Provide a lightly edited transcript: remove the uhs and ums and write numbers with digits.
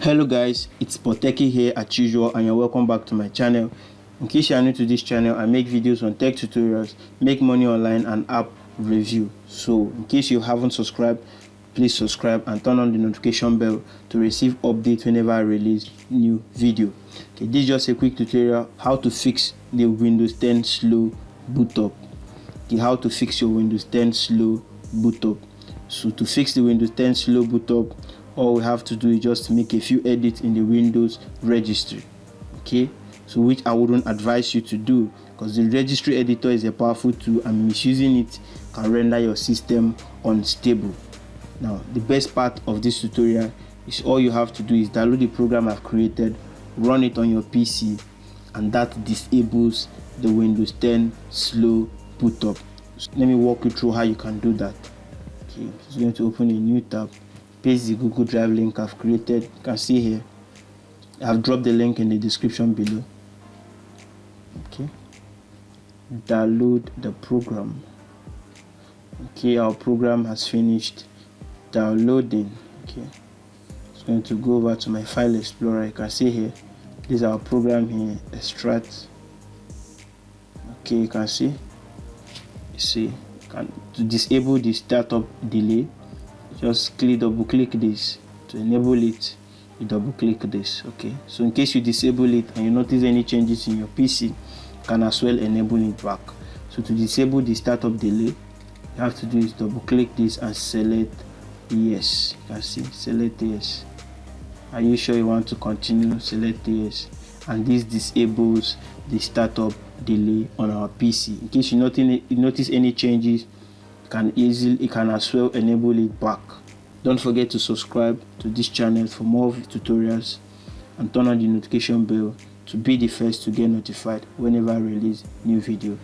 Hello guys, it's Poteki here as usual, and you're welcome back to my channel. In case you are new to this channel, I make videos on tech tutorials, make money online, and app review. So in case you haven't subscribed, please subscribe and turn on the notification bell to receive updates whenever I release new video. Okay, this is just a quick tutorial how to fix the Windows 10 slow boot up. Okay, how to fix your Windows 10 slow boot up. So to fix the Windows 10 slow boot up, all we have to do is just make a few edits in the Windows registry. Okay, so which I wouldn't advise you to do, because the registry editor is a powerful tool and misusing it can render your system unstable. Now the best part of this tutorial is all you have to do is download the program I've created, run it on your PC, and that disables the Windows 10 slow boot up. So let me walk you through how you can do that. Okay, just going to open a new tab, paste the Google Drive link I've created. You can see here I've dropped the link in the description below. Okay, download the program. Okay, our program has finished downloading. Okay, it's going to go over to my file explorer. You can see here this is our program here, extract. Okay, you can see to disable the startup delay, just double click this. To enable it, you double click this. Okay, so in case you disable it and you notice any changes in your PC, you can as well enable it back. So to disable the startup delay, you have to do is double click this and select yes. You can see select yes. Are you sure you want to continue? Select yes, and this disables the startup delay on our PC. In case you notice any changes, you can as well enable it back. Don't forget to subscribe to this channel for more tutorials and turn on the notification bell to be the first to get notified whenever I release new video.